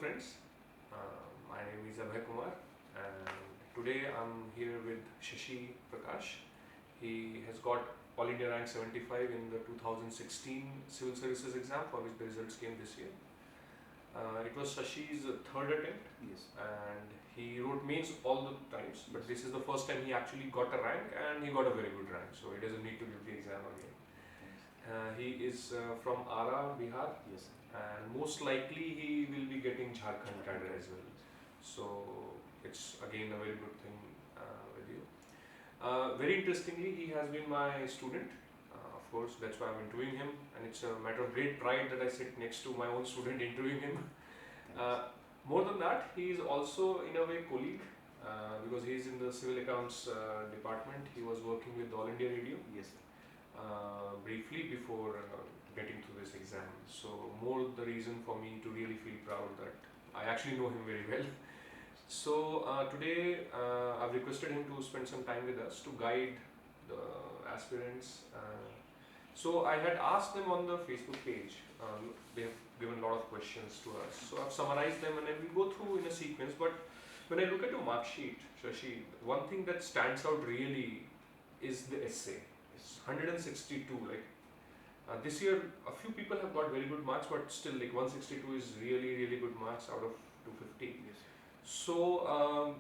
friends, my name is Abhey Kumar, and today I'm here with Shashi Prakash. He has got All India rank 75 in the 2016 Civil Services exam, for which the results came this year. It was Shashi's third attempt, Yes. and he wrote mains all the times, but this is the first time he actually got a rank, and he got a very good rank, so he doesn't need to give the exam again. He is from Ara, Bihar, Yes. and most likely he will be getting Jharkhand cadre as well. So it's again a very good thing with you. Very interestingly, he has been my student. Of course, that's why I'm interviewing him, and it's a matter of great pride that I sit next to my own student interviewing him. More than that, he is also in a way colleague because he is in the civil accounts department. He was working with All India Radio. Yes. Briefly before getting to this exam. So more the reason for me to really feel proud that I actually know him very well. So today I've requested him to spend some time with us to guide the aspirants. So I had asked them on the Facebook page. They have given a lot of questions to us. So I've summarized them and I will go through in a sequence. But when I look at your mark sheet, Shashi, one thing that stands out really is the essay. 162, like this year a few people have got very good marks, but still like 162 is really good marks out of 250. Yes. So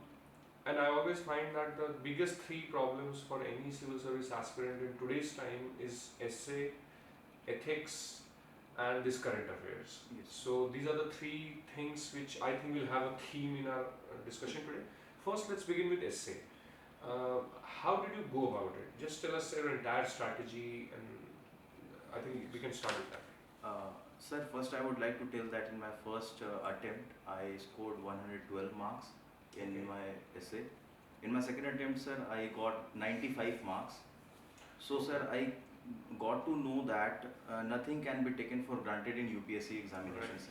and I always find that the biggest three problems for any civil service aspirant in today's time is essay, ethics, and this current affairs. Yes. So these are the three things which I think will have a theme in our discussion today. First, let's begin with essay. How did you go about it? Just tell us your entire strategy, and I think we can start with that. Sir, first I would like to tell that in my first attempt, I scored 112 marks in my essay. In my second attempt, sir, I got 95 marks. So, sir, I got to know that nothing can be taken for granted in UPSC examinations.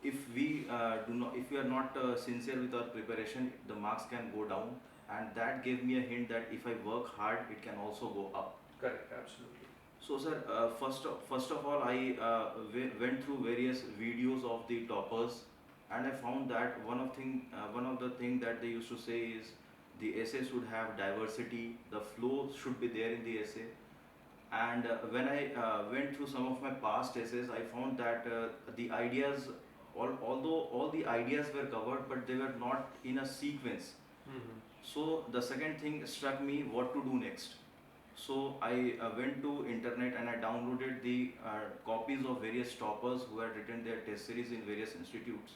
Right. If we are not sincere with our preparation, the marks can go down. And that gave me a hint that if I work hard, it can also go up. Correct, absolutely. So, sir, first of all, I went through various videos of the toppers, and I found that one of the thing that they used to say is the essay should have diversity, the flow should be there in the essay. And when I went through some of my past essays, I found that the ideas, although all the ideas were covered, but they were not in a sequence. Mm-hmm. So the second thing struck me what to do next. So I went to internet and I downloaded the copies of various toppers who had written their test series in various institutes,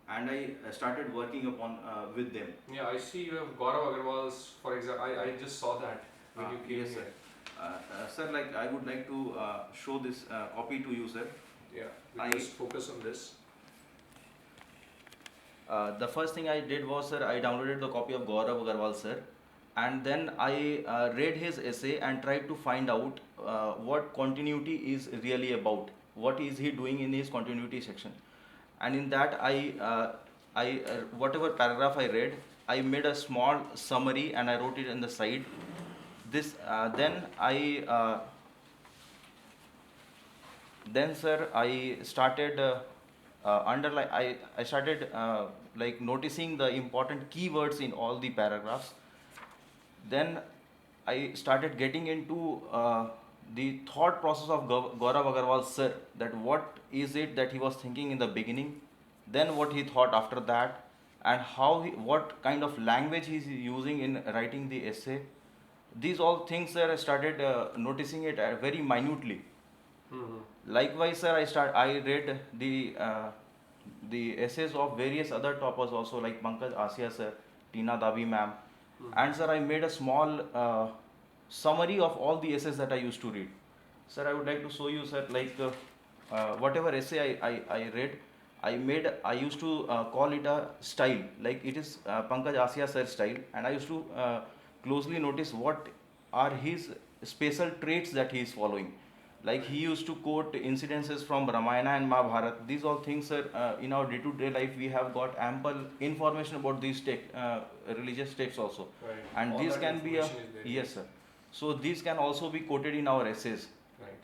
and I started working upon with them. Yeah, I see you have Gaurav Agarwal's, for example. I just saw that when you came yes, here. Sir, like I would like to show this copy to you, sir. Yeah, we just focus on this. The first thing I did was, sir, I downloaded the copy of Gaurav Agarwal, sir, and then I read his essay and tried to find out what continuity is really about. What is he doing in his continuity section? And in that, I whatever paragraph I read, I made a small summary and I wrote it in the side. This then, sir, I started. I started like noticing the important keywords in all the paragraphs. Then I started getting into the thought process of Gaurav Agarwal, sir, that what is it that he was thinking in the beginning, then what he thought after that, and what kind of language he is using in writing the essay. These all things, sir, I started noticing it very minutely. Mm-hmm. Likewise, sir, I read the essays of various other toppers also, like Pankaj Asia, sir, Tina Dabi, ma'am. Mm-hmm. And, sir, I made a small summary of all the essays that I used to read. Sir, I would like to show you, sir, like whatever essay I read, I used to call it a style, like it is Pankaj Asia, sir, style, and I used to closely notice what are his special traits that he is following. Like he used to quote incidences from Ramayana and Mahabharata. These all things, sir, in our day-to-day life, we have got ample information about these religious texts also. Right. And all these can be yes, sir. So these can also be quoted in our essays. Right.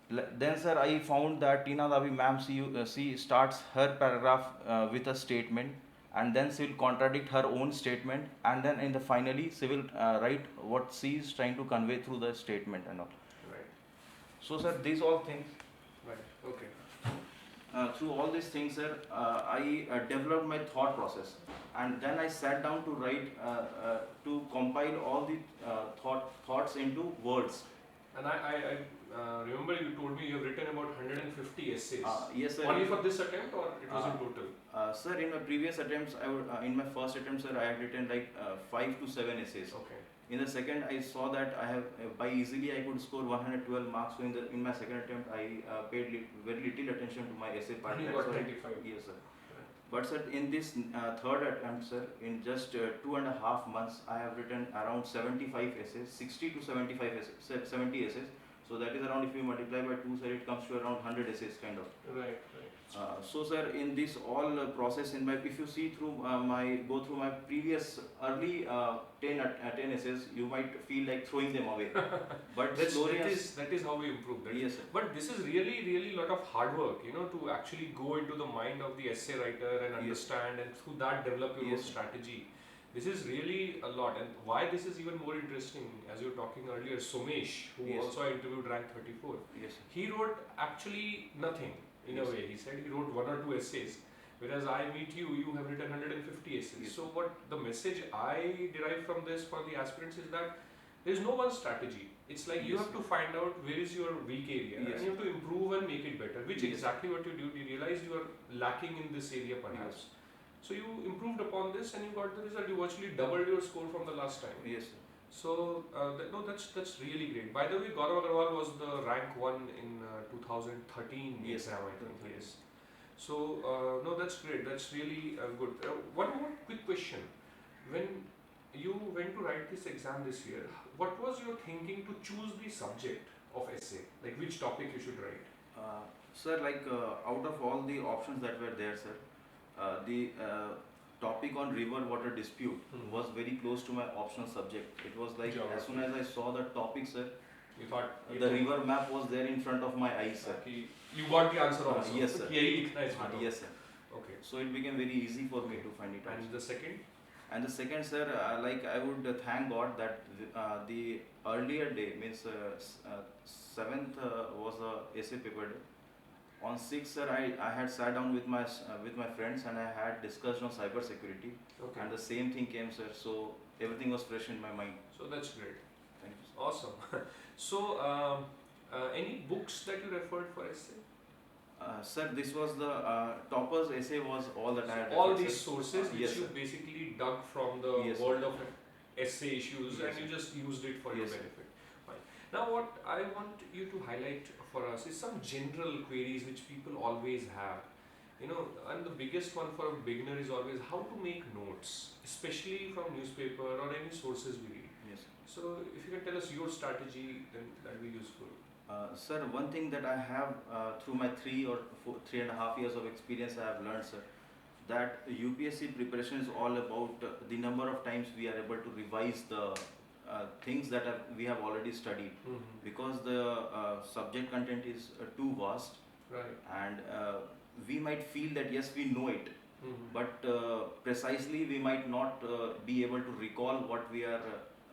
Then, sir, I found that Tina Davi ma'am, she starts her paragraph with a statement, and then she will contradict her own statement, and then in the finally she will write what she is trying to convey through the statement and all. Right. So, sir, these all things. Right. Okay. Through all these things, sir, I developed my thought process, and then I sat down to write, to compile all the thoughts into words. And I remember you told me you have written about 150 essays. Yes, sir. Only for this attempt, or it was in total? Sir, in my previous attempts, in my first attempt, sir, I had written like 5 to 7 essays. Okay. In the second, I saw that I have by easily I could score 112 marks. So in my second attempt, I paid very little attention to my essay part. And you got 25. Yes, sir. But sir, in this third attempt, sir, in just 2.5 months, I have written around 75 essays, 60 to 75 essays, 70 essays. So that is around, if you multiply by 2, sir, it comes to around 100 essays kind of. Right, right. So sir, in this all process, if you see through go through my previous early 10 essays, you might feel like throwing them away. But that is how we improve that. Yes, sir. But this is really lot of hard work, to actually go into the mind of the essay writer and understand, and through that develop your own strategy. This is really a lot, and why this is even more interesting, as you were talking earlier, Somesh, who also I interviewed, ranked 34. Yes, he wrote actually nothing in a way. He said he wrote 1 or 2 essays, whereas I meet you, you have written 150 essays. So what the message I derive from this for the aspirants is that there is no one strategy. It's like you have to find out where is your weak area, and you have to improve and make it better, which exactly what you do. You realize you are lacking in this area perhaps. So you improved upon this and you got the result. You virtually doubled your score from the last time. Yes, sir. So that's really great. By the way, Gaurav Agarwal was the rank 1 in 2013 exam, I think. Yes. So no, that's great. That's really good. One more quick question: when you went to write this exam this year, what was your thinking to choose the subject of essay? Like which topic you should write? Sir, like out of all the options that were there, sir, the topic on river water dispute was very close to my optional subject. It was like as soon as I saw the topic, sir, you thought the river map was there in front of my eyes, sir. You got the answer also. Yes, sir. Yes, sir. Okay. So it became very easy for me to find it out. And the second? And the second, sir, like I would thank God that the earlier day, means 7th was a essay paper day. On 6th, sir, I had sat down with my friends and I had discussed on cyber security. Okay. And the same thing came, sir. So everything was fresh in my mind. So that's great. Thank you, sir. Awesome. So any books that you referred for essay? Sir, this was the topper's essay was all that I had. All these sources which yes, you sir. basically dug from the world of essay issues, and you just used it for your benefit. Fine. Now what I want you to highlight for us is some general queries which people always have. And the biggest one for a beginner is always how to make notes, especially from newspaper or any sources we read. Yes. So if you can tell us your strategy, then that will be useful. Sir, one thing that I have through my 3.5 years of experience, I have learned, sir, that UPSC preparation is all about the number of times we are able to revise the things that we have already studied, because the subject content is too vast, right? And we might feel that yes, we know it, but precisely we might not be able to recall what we are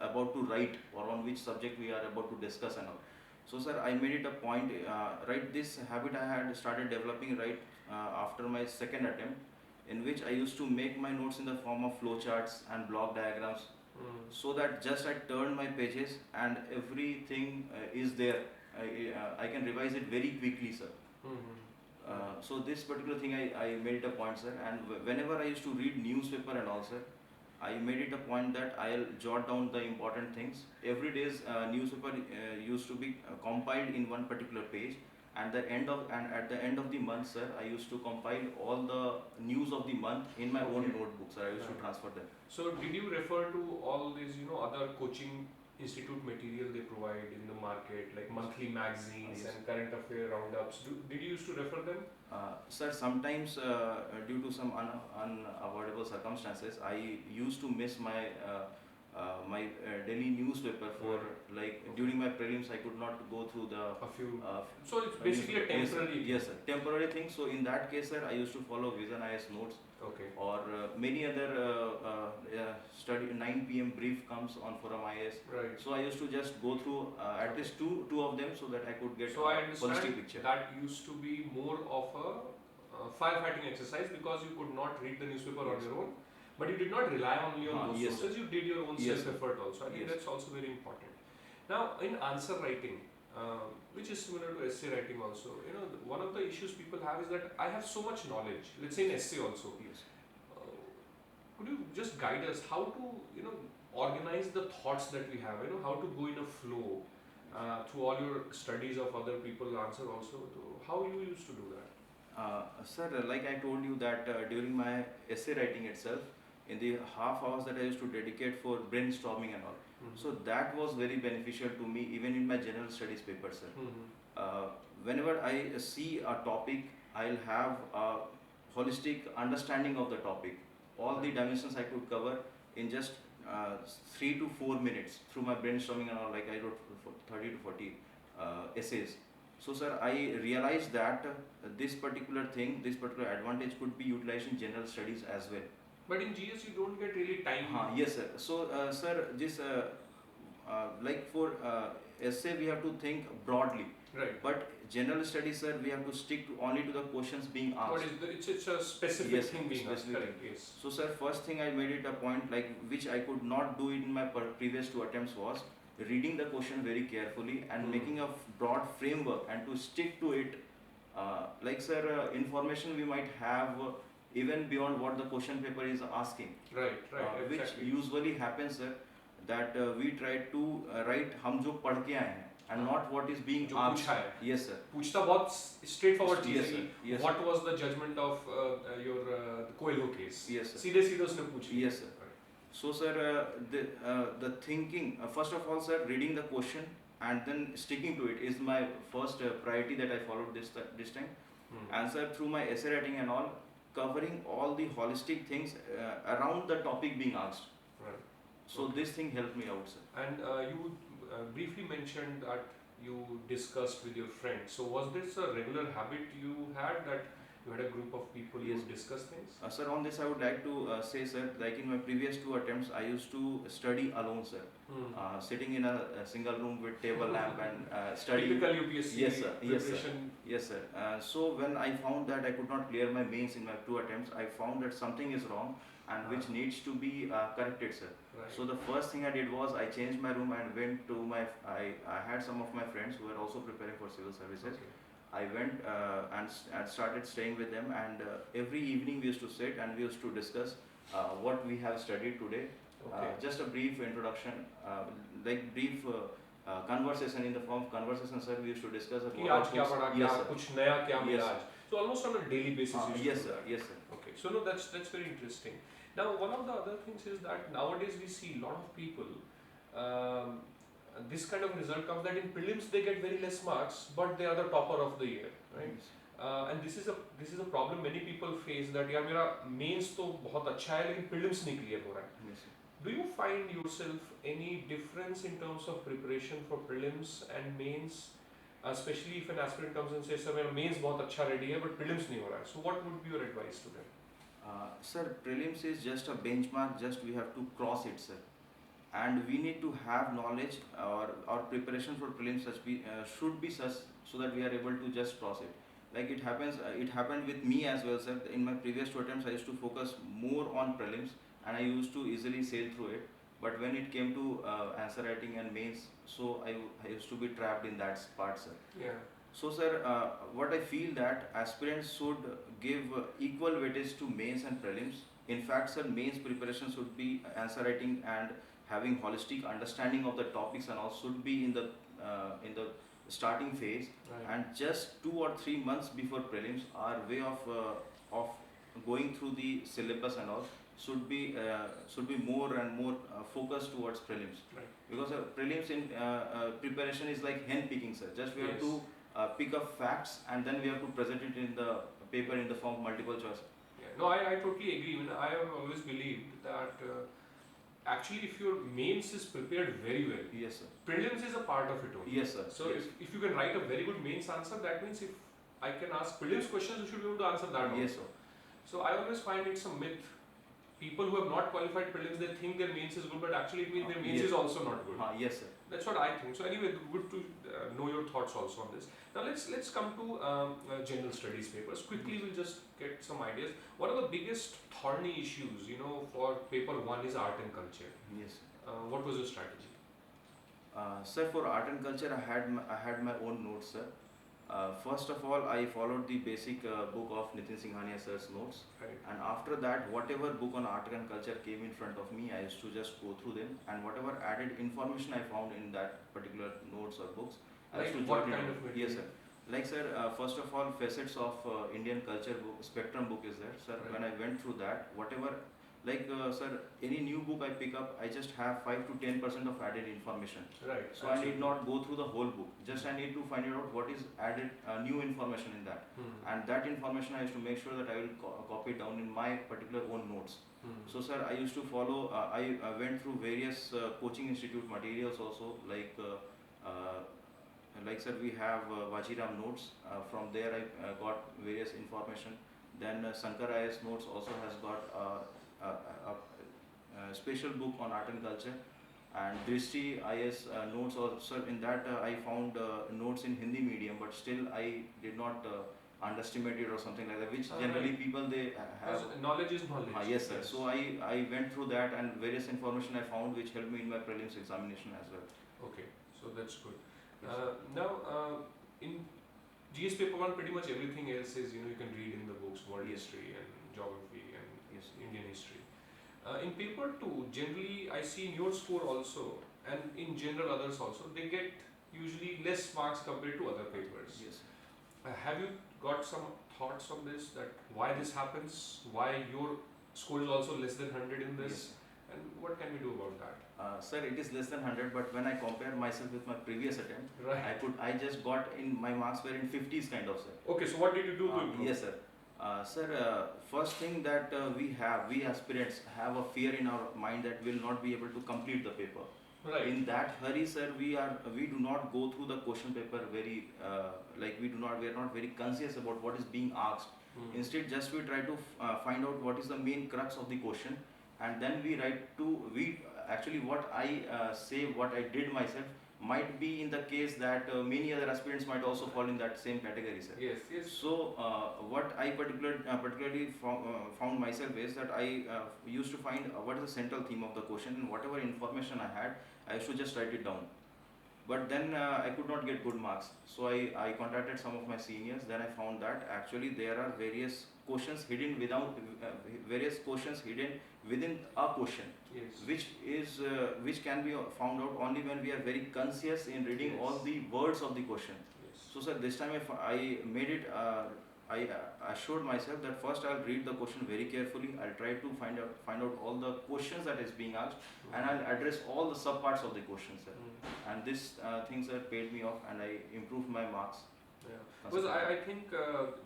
about to write or on which subject we are about to discuss and all. So sir, I made it a point, right, this habit I had started developing right after my second attempt, in which I used to make my notes in the form of flowcharts and block diagrams, so that just I turn my pages and everything is there. I can revise it very quickly, sir. So this particular thing I made it a point, sir, and whenever I used to read newspaper and all, sir, I made it a point that I'll jot down the important things. Every day's newspaper used to be compiled in one particular page, and at the end of the month, sir, I used to compile all the news of the month in my own notebooks. I used to transfer them. So did you refer to all these, other coaching institute material they provide in the market, like monthly magazines and current affair roundups? Did you used to refer them? Sir, sometimes due to some unavoidable circumstances, I used to miss my my daily newspaper for like during my prelims I could not go through the A few. uh, So it's basically a temporary. yes sir, temporary thing. So in that case sir, I used to follow Vision IS notes Okay. or many other study 9 p.m. brief comes on Forum IS. Right. So I used to just go through at least two of them so that I could get So I a understand holistic picture. that used to be more of a firefighting exercise because you could not read the newspaper on your own, but you did not rely only on those yes, sources. sir. You did your own Yes, self-effort also. I think yes. that's also very important. Now, in answer writing, which is similar to essay writing also, you know, one of the issues people have is that I have so much knowledge. Let's say in essay also. Yes. Could you just guide us how to, you know, organize the thoughts that we have? You know, how to go in a flow through all your studies of other people's answer also. How you used to do that? Sir, like I told you that during my essay writing itself, in the half hours that I used to dedicate for brainstorming and all, so that was very beneficial to me even in my general studies paper, sir. Whenever I see a topic, I'll have a holistic understanding of the topic. All the dimensions I could cover in just 3 to 4 minutes through my brainstorming and all. Like I wrote 30 to 40 essays. So sir, I realized that this particular thing, this particular advantage could be utilized in general studies as well. But in GS you don't get really time. Yes sir. So sir, this like for essay we have to think broadly. Right. But general studies sir, we have to stick to only to the questions being asked. What is it's a specific thing being asked. Correct. Yes. So sir, first thing I made it a point like which I could not do it in my previous 2 attempts was reading the question very carefully and making a broad framework and to stick to it. Like sir, information we might have even beyond what the question paper is asking. Right, exactly. Which usually happens sir, that we try to write हम जो पढ़ के आए हैं and not what is being asked. Yes sir. पूछता बहुत straightforward चीज़ Yes, है. sir. Yes, What was the judgment of your Coelho case? Yes sir. सीधे उसने पूछी. Yes sir. So sir, the thinking, first of all sir, reading the question and then sticking to it is my first priority that I followed this time. And sir, through my essay writing and all, covering all the holistic things around the topic being asked. Right. So this thing helped me out sir. And you briefly mentioned that you discussed with your friends. So was this a regular habit you had, that you had a group of people who discuss things? Sir, on this I would like to say sir, like in my previous 2 attempts I used to study alone sir. Sitting in a single room with table lamp and studying. Typical UPSC yes sir. preparation. Yes sir. So when I found that I could not clear my mains in my 2 attempts, I found that something is wrong and which needs to be corrected sir. Right. So the first thing I did was I changed my room and went to my, I had some of my friends who were also preparing for civil services. Okay. I went and started staying with them, and every evening we used to sit and we used to discuss what we have studied today. Okay. Just a brief introduction, like brief conversation in the form of conversation sir, we used to discuss about कि आज क्या पढ़ा, क्या कुछ नया क्या मिला आज. So almost on a daily basis. Yes sir. Yes sir. Okay. So no, that's very interesting. Now one of the other things is that nowadays we see a lot of people. This kind of result comes that in prelims they get very less marks, but they are the topper of the year, right? And this is a problem many people face, that यार मेरा mains तो बहुत अच्छा है लेकिन prelims नहीं clear हो रहा है. Yes, Do you find yourself any difference in terms of preparation for prelims and mains, especially if an aspirant comes and says, "Sir, मेरा mains बहुत अच्छा ready है, but prelims नहीं हो रहा है." So what would be your advice to them? Sir, prelims is just a benchmark. Just we have to cross it, sir. And we need to have knowledge, or our preparation for prelims should be such so that we are able to just cross it. Like it happened with me as well, sir. In my previous 2 attempts, I used to focus more on prelims, and I used to easily sail through it. But when it came to answer writing and mains, so I used to be trapped in that part, sir. Yeah. So, sir, what I feel that aspirants should give equal weightage to mains and prelims. In fact, sir, mains preparation should be answer writing and having holistic understanding of the topics and all should be in the starting phase. Right. And just 2 or 3 months before prelims, our way of going through the syllabus and all should be more and more focused towards prelims. Right. Because prelims in preparation is like hen picking, sir. Just we have to pick up facts and then we have to present it in the paper in the form of multiple choice. Yeah. No, I totally agree. I mean, I have always believed that actually if your mains is prepared very well, Yes, sir. prelims is a part of it only. Yes, sir. So Yes. if you can write a very good mains answer, that means if I can ask prelims questions, you should be able to answer that Yes, also. sir. So I always find it's a myth. People who have not qualified prelims, they think their mains is good, but actually it means their mains Yes. is also not good. Yes, sir. That's what I think. So anyway, good to know your thoughts also on this. Now let's come to general studies papers. Quickly, we'll just get some ideas. One of the biggest thorny issues, for paper one is art and culture. Yes. What was your strategy? Sir, for art and culture, I had my own notes, sir. First of all, I followed the basic book of Nitin Singhania sir's notes, Right. and after that, whatever book on art and culture came in front of me, I used to just go through them, and whatever added information I found in that particular notes or books, I used to Like what jot it kind down. of material? Yes, sir. Like, sir, first of all, facets of Indian culture book, spectrum book is there, sir. Right. When I went through that, whatever, like, sir, any new book I pick up, I just have 5 to 10% of added information. Right. So I need not go through the whole book. Just I need to find out what is added new information in that, and that information I used to make sure that I will copy it down in my particular own notes. So, sir, I used to follow. I went through various coaching institute materials also, like, sir, we have Vajiram notes. From there I got various information. Then Sankar IS notes also has got a special book on art and culture. And Drishti IS notes also, in that I found notes in Hindi medium, but still I did not underestimate it or something like that, which generally Right. people they have. Because knowledge is knowledge. Yes, sir. So I went through that, and various information I found which helped me in my prelims examination as well. Okay, so that's good. Yes. Now, in GS paper one, pretty much everything else is you can read in the books, world Yes. history and geography and Yes. Indian history. In paper two, generally I see in your score also, and in general others also, they get usually less marks compared to other papers. Yes. Have you got some thoughts on this? That why this happens? Why your score is also less than 100 in this? Yes. And what can we do about that? Sir, it is less than 100, but when I compare myself with my previous attempt, Right. I just got in my marks were in 50s kind of, sir. Okay, so what did you do to improve? Yes, sir. Sir, first thing that we aspirants have a fear in our mind that we will not be able to complete the paper. Right. In that hurry, sir, we do not go through the question paper very we are not very conscious about what is being asked. Instead, just we try to find out what is the main crux of the question, and then we actually what I say, what I did myself might be in the case that many other aspirants might also fall in that same category, sir. Yes, yes. So what I particularly found myself is that I used to find what is the central theme of the question, and whatever information I had, I used to just write it down. But then I could not get good marks, so I contacted some of my seniors. Then I found that actually there are various questions hidden within a question, Yes. which can be found out only when we are very conscious in reading Yes. all the words of the question. Yes. So, sir, this time I made it. I assured myself that first I'll read the question very carefully. I'll try to find out all the questions that is being asked, and I'll address all the subparts of the question, sir. And this things have paid me off, and I improved my marks. Yeah. Because I think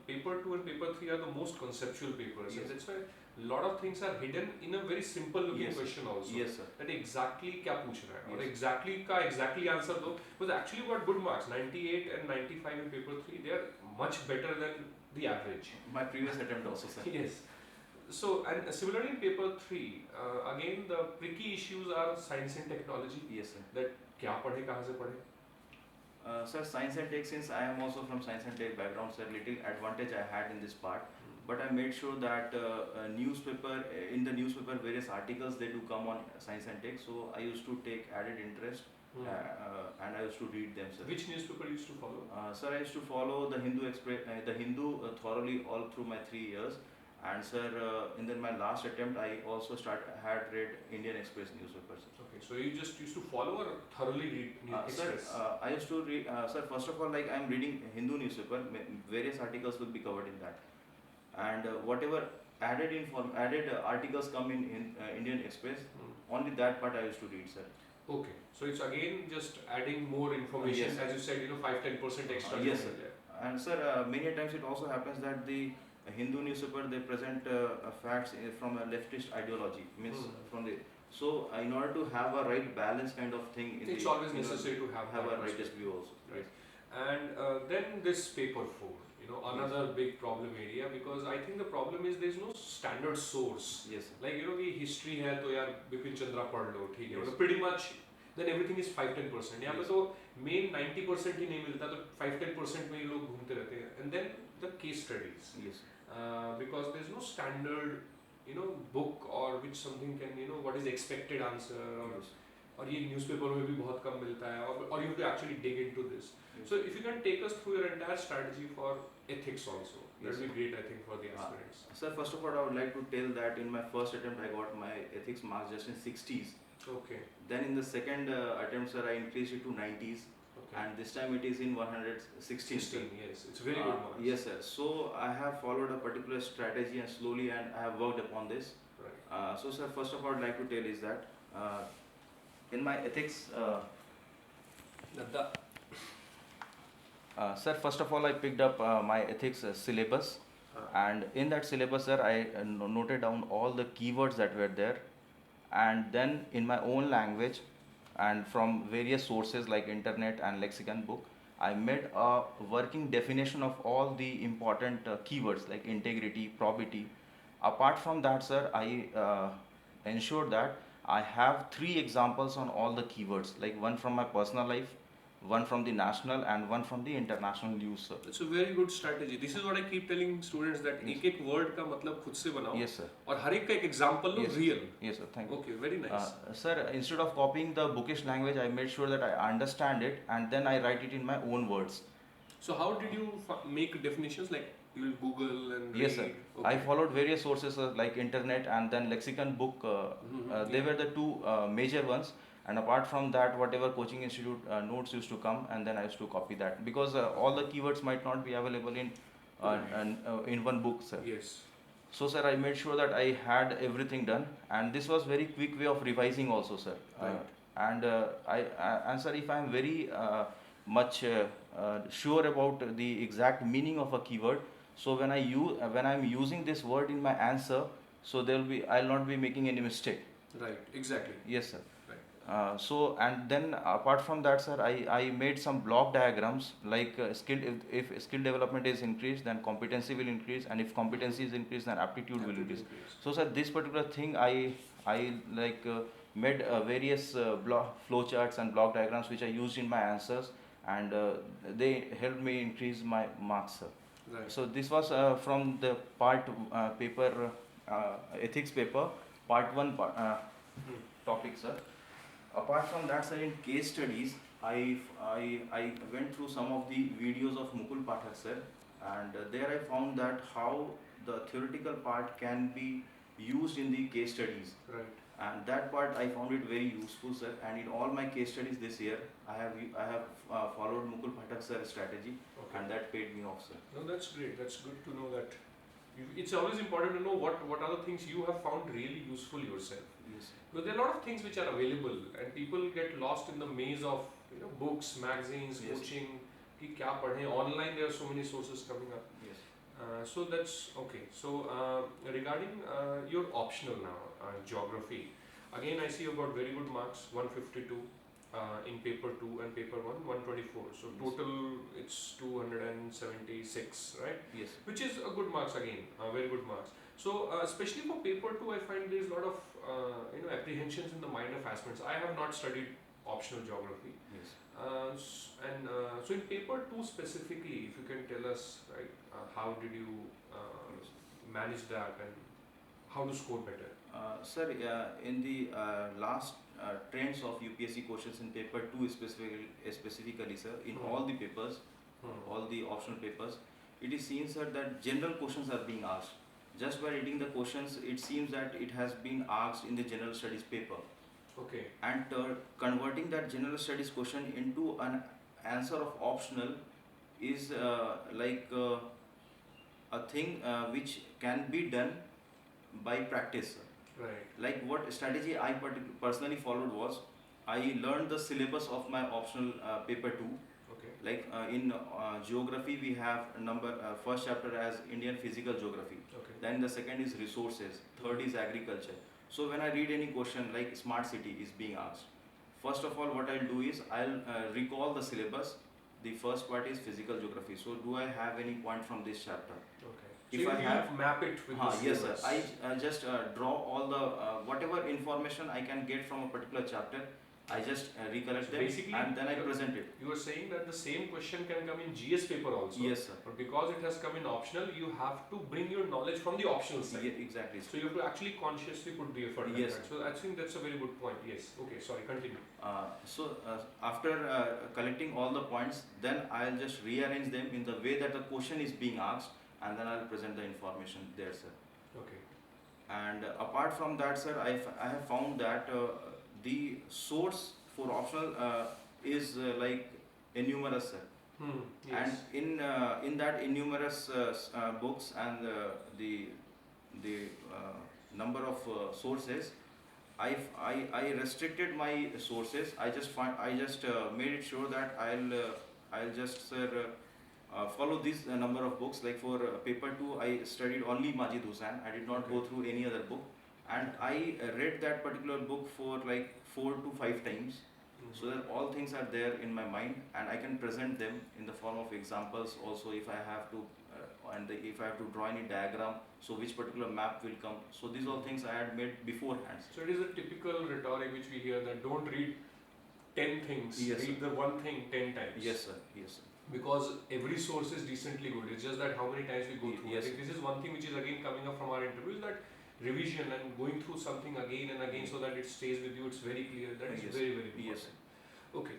paper 2 and paper 3 are the most conceptual papers. Yes. And that's why a lot of things are hidden in a very simple looking Yes. question also. Yes, sir. That exactly क्या पूछ रहा है और Yes. exactly का exactly answer दो. Because actually got good marks, 98 and 95 in paper 3. They are much better than the average. My previous attempt also, sir. Yes. So, and similarly in paper 3, again the tricky issues are science and technology. Yes, sir. That क्या पढ़े कहाँ से पढ़े. Sir, science and tech, since I am also from science and tech background, sir, little advantage I had in this part. But I made sure that in the newspaper, various articles they do come on science and tech. So I used to take added interest, and I used to read them, sir. Which newspaper you used to follow? Sir, I used to follow the Hindu Express, the Hindu thoroughly all through my 3 years. And sir, in then my last attempt, I also had read Indian Express newspaper, sir. Okay, so you just used to follow or thoroughly read Sir, Express? I used to read, sir, first of all, like I am reading Hindu newspaper, various articles will be covered in that. And whatever added articles come in Indian Express, only that part I used to read, sir. Okay, so it's again just adding more information, Yes. as you said, 5-10% extra. Yes, sir. There. And sir, many a times it also happens that the Hindu newspaper they present facts from a leftist ideology, means from the So in order to have a right balance kind of thing, it's always necessary to have a that rightist view also. right? And then this paper 4, another big problem area, because I think the problem is there's no standard source. Yes, sir. Like we history है तो यार बिपिन चंद्रा पढ़ लो ठीक है, Yes. मतलब pretty much then everything is 5-10%. यहाँ पे Yes. तो main 90% ही नहीं मिलता, तो 5-10% में ही लोग घूमते रहते हैं. And then the case studies. Yes. Because there's no standard book or which something can what is the expected answer, or Yes. और ये न्यूज़पेपर में भी बहुत कम मिलता है, और you have to actually dig into this. Yes. So if you can take us through your entire strategy for ethics also, that Yes. would be great, I think, for the aspirants. Sir, first of all, I would like to tell that in my first attempt, I got my ethics marks just in 60s. Okay. Then in the second attempt, sir, I increased it to 90s. Okay. And this time it is in 116. 16, yes, it's very good marks. Yes, sir. So I have followed a particular strategy and slowly, and I have worked upon this. Right. So, sir, first of all, I'd like to tell is that in my ethics, sir, first of all, I picked up my ethics syllabus, and in that syllabus, sir, I noted down all the keywords that were there, and then in my own language and from various sources like internet and lexicon book, I made a working definition of all the important keywords like integrity, probity. Apart from that, sir, I ensured that I have 3 examples on all the keywords, like one from my personal life, one from the national, and one from the international news, sir. It's a very good strategy. This is what I keep telling students, that Yes. एक word का मतलब खुद से बनाओ. Yes, sir. और हर एक का एक example low Yes. real. Yes, sir. Thank you. Okay, very nice. Sir, instead of copying the bookish language, I made sure that I understand it and then I write it in my own words. So how did you make definitions? Like you will Google and Yes, sir. read? I followed various sources like internet and then lexicon book. They were the 2 major ones. And apart from that, whatever coaching institute notes used to come, and then I used to copy that, because all the keywords might not be available in one book, sir. Yes. So, sir, I made sure that I had everything done, and this was very quick way of revising also, sir. Right. And sir, if I am very much sure about the exact meaning of a keyword, so when I am using this word in my answer, so I'll not be making any mistake. Right. Exactly. Yes, sir. Right. So, and then apart from that, sir, I made some block diagrams like if skill development is increased, then competency will increase, and if competency is increased, then aptitude will increase. So, sir, this particular thing I made various flow charts and block diagrams which I used in my answers, and they helped me increase my marks, sir. Right. So this was from the part paper ethics paper, part 1 topic, sir. Apart from that, sir, in case studies, I went through some of the videos of Mukul Pathak, sir, and there I found that how the theoretical part can be used in the case studies. Right. And that part I found it very useful, sir. And in all my case studies this year, I have followed Mukul Pathak sir's strategy, Okay. and that paid me off, sir. No, that's great. That's good to know that. It's always important to know what are the things you have found really useful yourself. Yes. Because there are a lot of things which are available, and people get lost in the maze of books, magazines, Yes. coaching. कि क्या पढ़ें? Online there are so many sources coming up. Yes. So that's okay. So regarding your optional now, geography. Again, I see you got very good marks, 152 in paper 2 and paper 1, 124. So Yes. total it's 276, right? Yes. Which is a good marks again, very good marks. So especially for paper 2, I find there is a lot of apprehensions in the mind of aspirants. I have not studied optional geography. Yes. So in paper 2 specifically, if you can tell us, right, how did you manage that and how to score better? Sir, in the last trends of UPSC questions in paper 2 specifically, sir, in all the papers, all the optional papers, it is seen, sir, that general questions are being asked. Just by reading the questions, it seems that it has been asked in the general studies paper. Okay. And converting that general studies question into an answer of optional is a thing which can be done by practice, sir. Right. Like what strategy I personally followed was, I learned the syllabus of my optional paper 2. Okay. Like in geography, we have first chapter as Indian physical geography. Okay. Then the second is resources. Third is agriculture. So when I read any question like smart city is being asked, first of all what I'll do is I'll recall the syllabus. The first part is physical geography. So do I have any point from this chapter? Okay. If So I you have, map it with the yes sir. syllabus. I just draw all the whatever information I can get from a particular chapter. I just recollect So them basically, and then I present it. You are saying that the same question can come in GS paper also. Yes sir. But because it has come in optional, you have to bring your knowledge from the optional side. Yeah, exactly. So you have to actually consciously put the effort. Yes. Like that. So I think that's a very good point. Yes. Okay. Sorry. Continue. After collecting all the points, then I'll just rearrange them in the way that the question is being asked, and then I'll present the information there, sir. Okay. And apart from that, sir, I have found that the source for optional is like innumerous, sir. Yes. And in that innumerous books and the number of sources, I restricted my sources. I just made it sure that I'll just follow this number of books. Like for paper 2, I studied only Majid Hussain. I did not go through any other book, and I read that particular book for like 4 to 5 times. So that all things are there in my mind, and I can present them in the form of examples. Also, if I have to, if I have to draw any diagram, so which particular map will come. So these all things I had made beforehand. So it is a typical rhetoric which we hear that don't read 10 things, yes, read sir. the one thing 10 times. Yes, sir. Yes, sir. Because every source is decently good. It's just that how many times we go through. Yes. I think this is one thing which is again coming up from our interviews, that revision and going through something again and again so that it stays with you. It's very clear. That is yes. very, very important. Yes. Okay.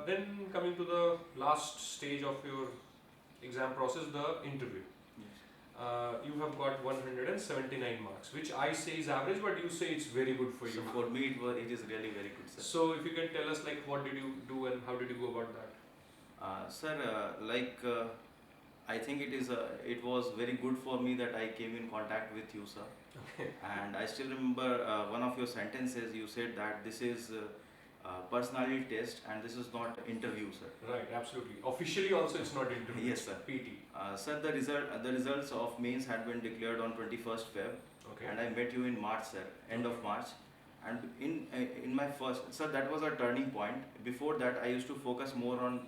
Then coming to the last stage of your exam process, the interview. Yes. You have got 179 marks, which I say is average, but you say it's very good for you. So for me, it is really very good, sir. So if you can tell us, like, what did you do and how did you go about that? Sir, I think it was very good for me that I came in contact with you, sir. Okay. And I still remember one of your sentences. You said that this is personality test and this is not interview, sir. Right, absolutely. Officially also it's not interview. Yes, sir. PT. Sir, the results of mains had been declared on 21st Feb. Okay. And I met you in March, sir, end of March. And in my first, sir, that was a turning point. Before that, I used to focus more on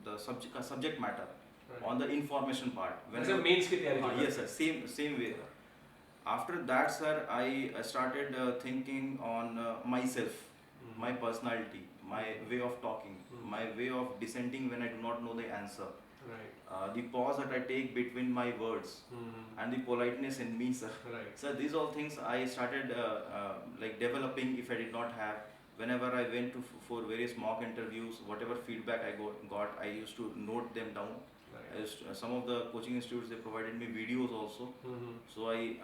the subject matter, Right. on the information part. As a mains ki tayari yes, sir, same way. After that, sir, I started thinking on myself, my personality, my way of talking, my way of dissenting when I do not know the answer. Right. The pause that I take between my words and the politeness in me, sir. Right. So these all things I started developing if I did not have. Whenever I went for various mock interviews, whatever feedback I got, I used to note them down. Right. Some of the coaching institutes, they provided me videos also. So I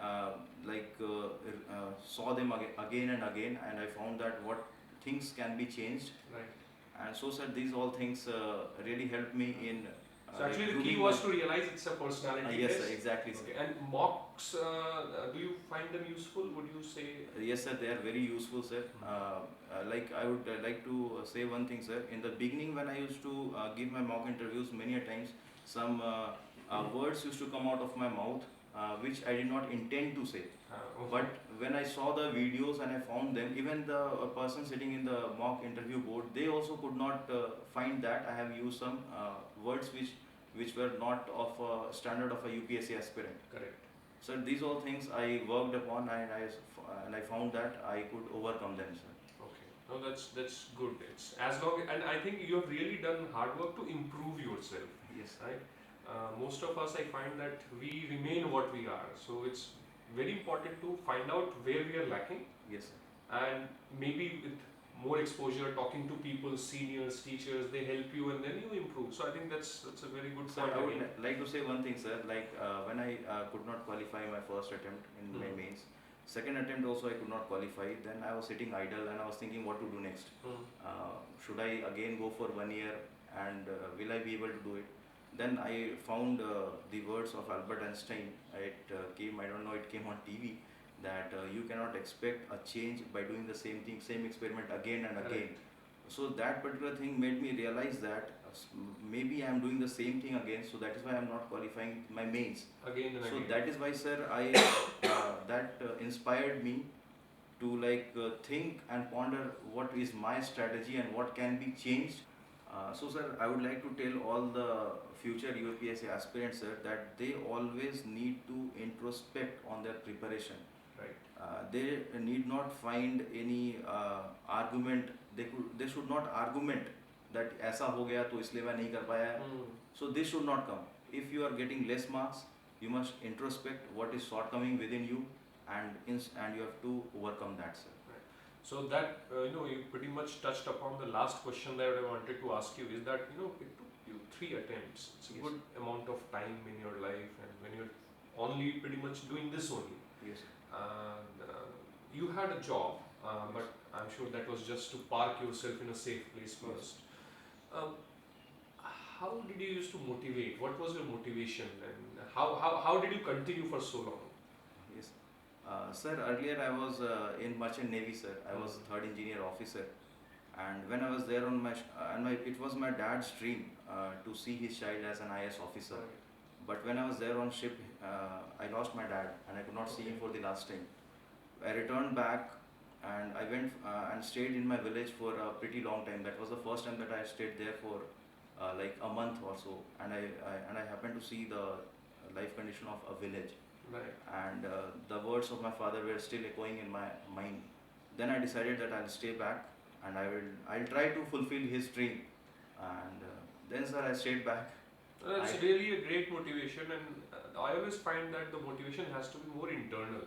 saw them again and again, and I found that what things can be changed. Right. And so, sir, these all things really helped me in. So actually the key was to realize it's a personality yes, test. sir, exactly. Sir. Okay. And mocks, do you find them useful? Would you say? Yes, sir, they are very useful, sir. I would like to say one thing, sir. In the beginning, when I used to give my mock interviews, many a times some words used to come out of my mouth which I did not intend to say. Okay. But when I saw the videos and I found them, even the person sitting in the mock interview board, they also could not find that I have used some words which were not of a standard of a UPSC aspirant. Correct. So these all things I worked upon, and I found that I could overcome them, sir. Okay. No, that's good. It's as long, and I think you have really done hard work to improve yourself. Yes. Right. Most of us, I find that we remain what we are. So it's very important to find out where we are lacking. Yes, sir. And maybe with more exposure, talking to people, seniors, teachers, they help you and then you improve. So I think that's a very good Sir, point. I would like to say one thing, sir. When I could not qualify my first attempt in my mains, second attempt also I could not qualify. Then I was sitting idle and I was thinking what to do next. Should I again go for 1 year and will I be able to do it? Then I found the words of Albert Einstein. It came, I don't know, it came on TV, that you cannot expect a change by doing the same thing, same experiment again and again. So that particular thing made me realize that maybe I am doing the same thing again, so that is why I am not qualifying my mains. Again and So again. that is why, sir, I that inspired me to think and ponder what is my strategy and what can be changed. So, sir, I would like to tell all the future UPSC aspirants, sir, that they always need to introspect on their preparation. Right. They need not find any argument. They should not argument that ऐसा हो गया तो इसलिए मैं नहीं कर पाया. So this should not come. If you are getting less marks, you must introspect what is shortcoming within you, and you have to overcome that, sir. So that you pretty much touched upon the last question that I wanted to ask you, is that it took you 3 attempts. It's a Yes. good amount of time in your life, and when you're only pretty much doing this only. Yes, sir. And you had a job, but I'm sure that was just to park yourself in a safe place first. How did you used to motivate? What was your motivation, and how did you continue for so long? Yes. Sir, earlier I was in Merchant Navy, sir. I was third engineer officer, and when I was there on it was my dad's dream to see his child as an IS officer. Right. But when I was there on ship, I lost my dad, and I could not see him for the last time. I returned back, and I went and stayed in my village for a pretty long time. That was the first time that I stayed there for like a month or so, and I happened to see the life condition of a village. Right. And the words of my father were still echoing in my mind. Then I decided that I'll stay back, and I'll try to fulfill his dream. And then, sir, I stayed back. That's really a great motivation, and I always find that the motivation has to be more internal.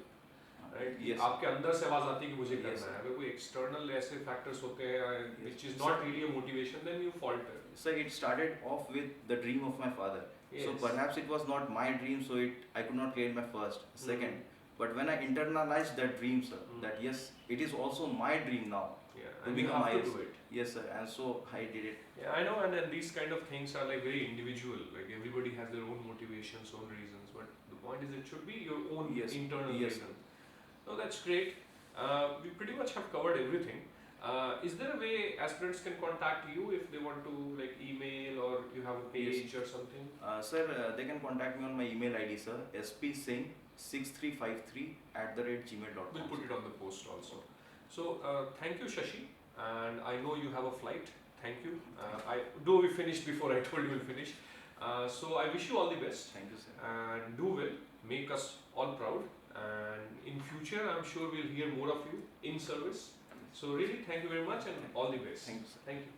Right? Yes. आपके अंदर से आवाज आती है कि मुझे Yes, करना sir. है. अगर कोई external ऐसे factors होते हैं which is Yes. not really a motivation, then you falter. So it started off with the dream of my father. So Yes. perhaps it was not my dream, so I could not create my first, second. But when I internalized that dream, sir, that yes, it is also my dream now Yeah, to and you become have to IS. do it. Yes, sir, and so I did it. Yeah, I know, and then these kind of things are like very individual. Like everybody has their own motivations, own reasons. But the point is, it should be your own Yes. internal Yes. reason. So that's great. We pretty much have covered everything. Is there a way aspirants can contact you if they want to like email, or you have a page or something? Sir, they can contact me on my email ID, sir, spsingh6353@gmail.com. We'll put it on the post also. So thank you, Shashi, and I know you have a flight. Thank you. Though we finished before I told you we'll finish. So I wish you all the best. Thank you, sir. And do well. Make us all proud. And in future, I'm sure we'll hear more of you in service. So really, thank you very much, and all the best. Thank you, sir. Thank you.